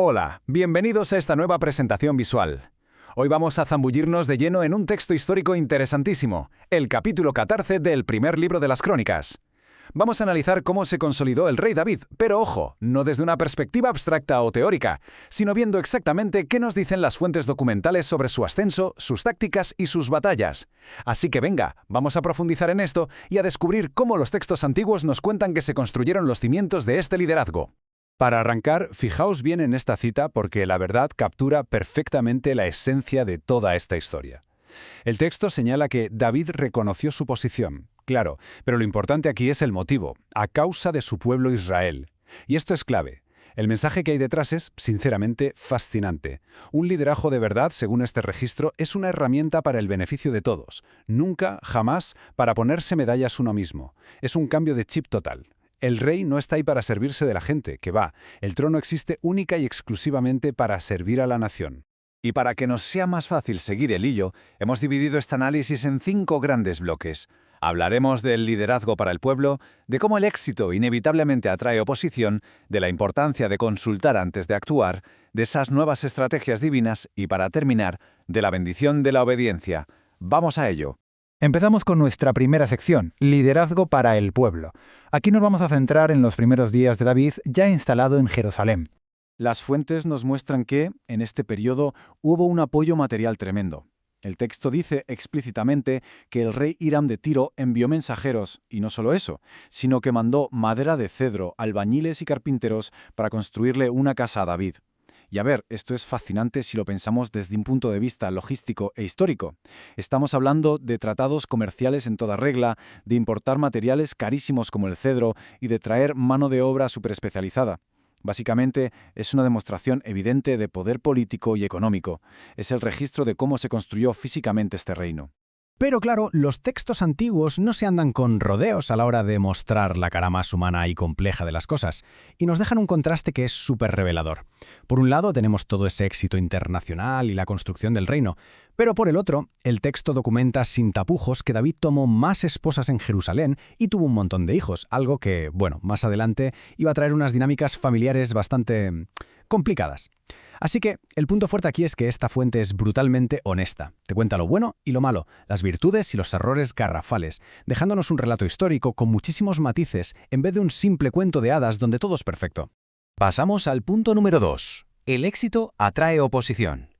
Hola, bienvenidos a esta nueva presentación visual. Hoy vamos a zambullirnos de lleno en un texto histórico interesantísimo, el capítulo 14 del primer libro de las Crónicas. Vamos a analizar cómo se consolidó el rey David, pero ojo, no desde una perspectiva abstracta o teórica, sino viendo exactamente qué nos dicen las fuentes documentales sobre su ascenso, sus tácticas y sus batallas. Así que venga, vamos a profundizar en esto y a descubrir cómo los textos antiguos nos cuentan que se construyeron los cimientos de este liderazgo. Para arrancar, fijaos bien en esta cita porque la verdad captura perfectamente la esencia de toda esta historia. El texto señala que David reconoció su posición, claro, pero lo importante aquí es el motivo, a causa de su pueblo Israel. Y esto es clave. El mensaje que hay detrás es, sinceramente, fascinante. Un liderazgo de verdad, según este registro, es una herramienta para el beneficio de todos. Nunca, jamás, para ponerse medallas uno mismo. Es un cambio de chip total. El rey no está ahí para servirse de la gente, que va. El trono existe única y exclusivamente para servir a la nación. Y para que nos sea más fácil seguir el hilo, hemos dividido este análisis en 5 grandes bloques. Hablaremos del liderazgo para el pueblo, de cómo el éxito inevitablemente atrae oposición, de la importancia de consultar antes de actuar, de esas nuevas estrategias divinas y, para terminar, de la bendición de la obediencia. Vamos a ello. Empezamos con nuestra primera sección, liderazgo para el pueblo. Aquí nos vamos a centrar en los primeros días de David ya instalado en Jerusalén. Las fuentes nos muestran que, en este periodo, hubo un apoyo material tremendo. El texto dice explícitamente que el rey Hiram de Tiro envió mensajeros, y no solo eso, sino que mandó madera de cedro, albañiles y carpinteros para construirle una casa a David. Y a ver, esto es fascinante si lo pensamos desde un punto de vista logístico e histórico. Estamos hablando de tratados comerciales en toda regla, de importar materiales carísimos como el cedro y de traer mano de obra superespecializada. Básicamente, es una demostración evidente de poder político y económico. Es el registro de cómo se construyó físicamente este reino. Pero claro, los textos antiguos no se andan con rodeos a la hora de mostrar la cara más humana y compleja de las cosas, y nos dejan un contraste que es súper revelador. Por un lado tenemos todo ese éxito internacional y la construcción del reino, pero por el otro, el texto documenta sin tapujos que David tomó más esposas en Jerusalén y tuvo un montón de hijos, algo que, bueno, más adelante iba a traer unas dinámicas familiares bastante complicadas. Así que el punto fuerte aquí es que esta fuente es brutalmente honesta. Te cuenta lo bueno y lo malo, las virtudes y los errores garrafales, dejándonos un relato histórico con muchísimos matices en vez de un simple cuento de hadas donde todo es perfecto. Pasamos al punto número 2. El éxito atrae oposición.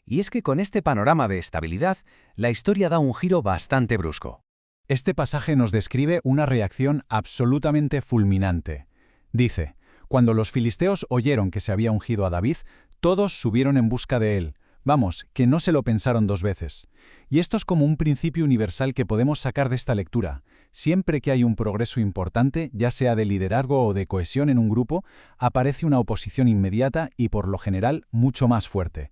Y es que con este panorama de estabilidad, la historia da un giro bastante brusco. Este pasaje nos describe una reacción absolutamente fulminante. Dice: cuando los filisteos oyeron que se había ungido a David, todos subieron en busca de él. Vamos, que no se lo pensaron 2 veces. Y esto es como un principio universal que podemos sacar de esta lectura. Siempre que hay un progreso importante, ya sea de liderazgo o de cohesión en un grupo, aparece una oposición inmediata y, por lo general, mucho más fuerte.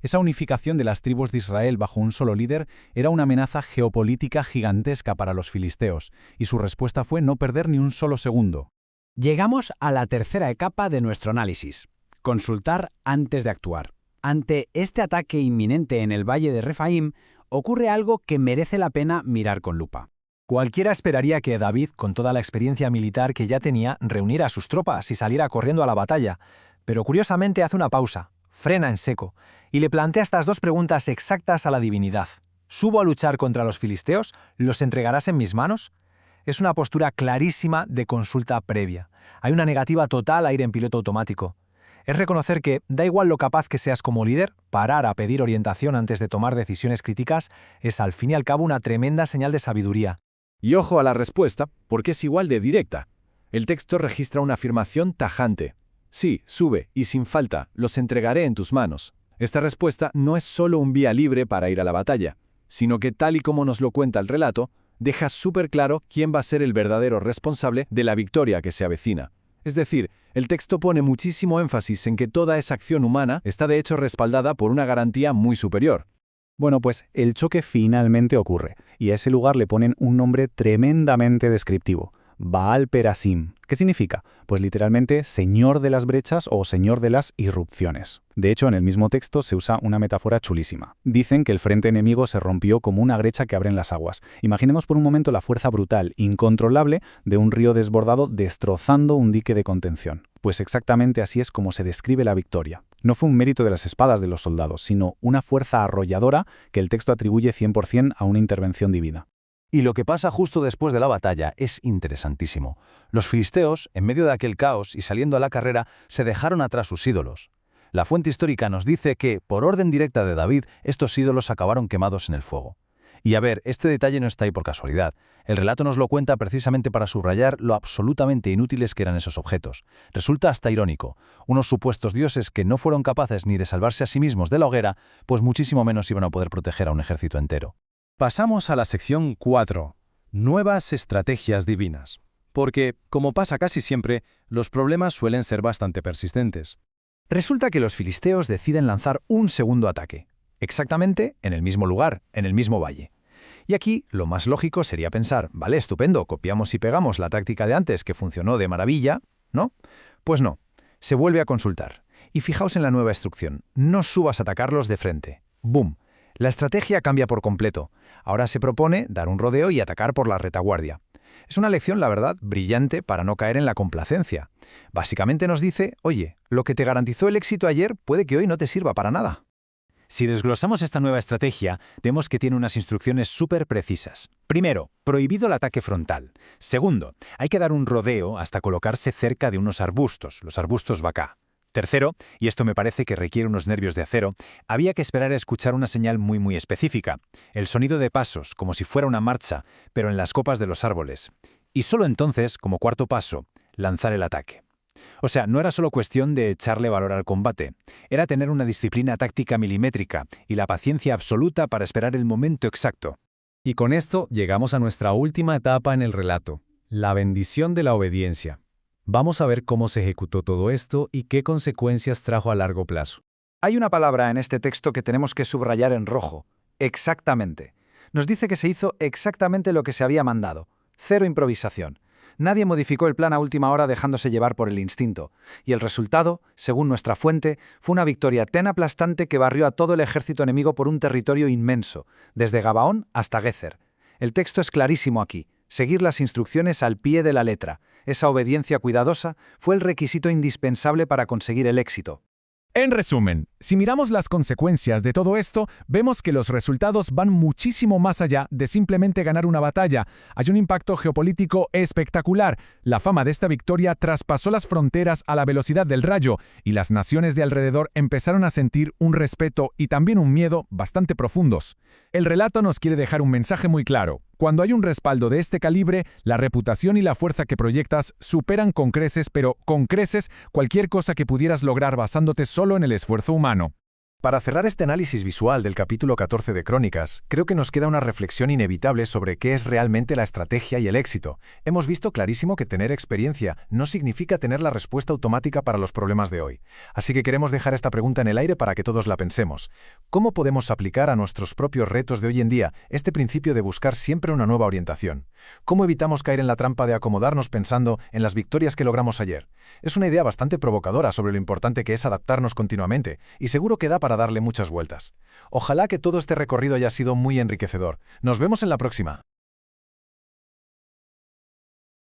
Esa unificación de las tribus de Israel bajo un solo líder era una amenaza geopolítica gigantesca para los filisteos, y su respuesta fue no perder ni un solo segundo. Llegamos a la tercera etapa de nuestro análisis. Consultar antes de actuar. Ante este ataque inminente en el valle de Refaim, ocurre algo que merece la pena mirar con lupa. Cualquiera esperaría que David, con toda la experiencia militar que ya tenía, reuniera a sus tropas y saliera corriendo a la batalla, pero curiosamente hace una pausa, frena en seco, y le plantea estas 2 preguntas exactas a la divinidad. ¿Subo a luchar contra los filisteos? ¿Los entregarás en mis manos? Es una postura clarísima de consulta previa. Hay una negativa total a ir en piloto automático. Es reconocer que, da igual lo capaz que seas como líder, parar a pedir orientación antes de tomar decisiones críticas es al fin y al cabo una tremenda señal de sabiduría. Y ojo a la respuesta, porque es igual de directa. El texto registra una afirmación tajante. Sí, sube, y sin falta, los entregaré en tus manos. Esta respuesta no es solo un vía libre para ir a la batalla, sino que, tal y como nos lo cuenta el relato, deja súper claro quién va a ser el verdadero responsable de la victoria que se avecina. Es decir, el texto pone muchísimo énfasis en que toda esa acción humana está de hecho respaldada por una garantía muy superior. Bueno, pues el choque finalmente ocurre, y a ese lugar le ponen un nombre tremendamente descriptivo: Baal Perasim. ¿Qué significa? Pues literalmente señor de las brechas o señor de las irrupciones. De hecho, en el mismo texto se usa una metáfora chulísima. Dicen que el frente enemigo se rompió como una brecha que abren las aguas. Imaginemos por un momento la fuerza brutal, incontrolable, de un río desbordado destrozando un dique de contención. Pues exactamente así es como se describe la victoria. No fue un mérito de las espadas de los soldados, sino una fuerza arrolladora que el texto atribuye 100% a una intervención divina. Y lo que pasa justo después de la batalla es interesantísimo. Los filisteos, en medio de aquel caos y saliendo a la carrera, se dejaron atrás sus ídolos. La fuente histórica nos dice que, por orden directa de David, estos ídolos acabaron quemados en el fuego. Y a ver, este detalle no está ahí por casualidad. El relato nos lo cuenta precisamente para subrayar lo absolutamente inútiles que eran esos objetos. Resulta hasta irónico. Unos supuestos dioses que no fueron capaces ni de salvarse a sí mismos de la hoguera, pues muchísimo menos iban a poder proteger a un ejército entero. Pasamos a la sección 4. Nuevas estrategias divinas. Porque, como pasa casi siempre, los problemas suelen ser bastante persistentes. Resulta que los filisteos deciden lanzar un segundo ataque. Exactamente en el mismo lugar, en el mismo valle. Y aquí lo más lógico sería pensar, vale, estupendo, copiamos y pegamos la táctica de antes que funcionó de maravilla, ¿no? Pues no, se vuelve a consultar. Y fijaos en la nueva instrucción, no subas a atacarlos de frente. ¡Bum! La estrategia cambia por completo. Ahora se propone dar un rodeo y atacar por la retaguardia. Es una lección, la verdad, brillante para no caer en la complacencia. Básicamente nos dice, oye, lo que te garantizó el éxito ayer puede que hoy no te sirva para nada. Si desglosamos esta nueva estrategia, vemos que tiene unas instrucciones súper precisas. Primero, prohibido el ataque frontal. Segundo, hay que dar un rodeo hasta colocarse cerca de unos arbustos, los arbustos Bacá. Tercero, y esto me parece que requiere unos nervios de acero, había que esperar a escuchar una señal muy específica, el sonido de pasos, como si fuera una marcha, pero en las copas de los árboles. Y solo entonces, como cuarto paso, lanzar el ataque. O sea, no era solo cuestión de echarle valor al combate, era tener una disciplina táctica milimétrica y la paciencia absoluta para esperar el momento exacto. Y con esto llegamos a nuestra última etapa en el relato, la bendición de la obediencia. Vamos a ver cómo se ejecutó todo esto y qué consecuencias trajo a largo plazo. Hay una palabra en este texto que tenemos que subrayar en rojo. Exactamente. Nos dice que se hizo exactamente lo que se había mandado. Cero improvisación. Nadie modificó el plan a última hora dejándose llevar por el instinto. Y el resultado, según nuestra fuente, fue una victoria tan aplastante que barrió a todo el ejército enemigo por un territorio inmenso, desde Gabaón hasta Gézer. El texto es clarísimo aquí. Seguir las instrucciones al pie de la letra. Esa obediencia cuidadosa fue el requisito indispensable para conseguir el éxito. En resumen, si miramos las consecuencias de todo esto, vemos que los resultados van muchísimo más allá de simplemente ganar una batalla. Hay un impacto geopolítico espectacular. La fama de esta victoria traspasó las fronteras a la velocidad del rayo, y las naciones de alrededor empezaron a sentir un respeto y también un miedo bastante profundos. El relato nos quiere dejar un mensaje muy claro. Cuando hay un respaldo de este calibre, la reputación y la fuerza que proyectas superan con creces, pero con creces, cualquier cosa que pudieras lograr basándote solo en el esfuerzo humano. Para cerrar este análisis visual del capítulo 14 de Crónicas, creo que nos queda una reflexión inevitable sobre qué es realmente la estrategia y el éxito. Hemos visto clarísimo que tener experiencia no significa tener la respuesta automática para los problemas de hoy. Así que queremos dejar esta pregunta en el aire para que todos la pensemos. ¿Cómo podemos aplicar a nuestros propios retos de hoy en día este principio de buscar siempre una nueva orientación? ¿Cómo evitamos caer en la trampa de acomodarnos pensando en las victorias que logramos ayer? Es una idea bastante provocadora sobre lo importante que es adaptarnos continuamente, y seguro que da para darle muchas vueltas. Ojalá que todo este recorrido haya sido muy enriquecedor. Nos vemos en la próxima.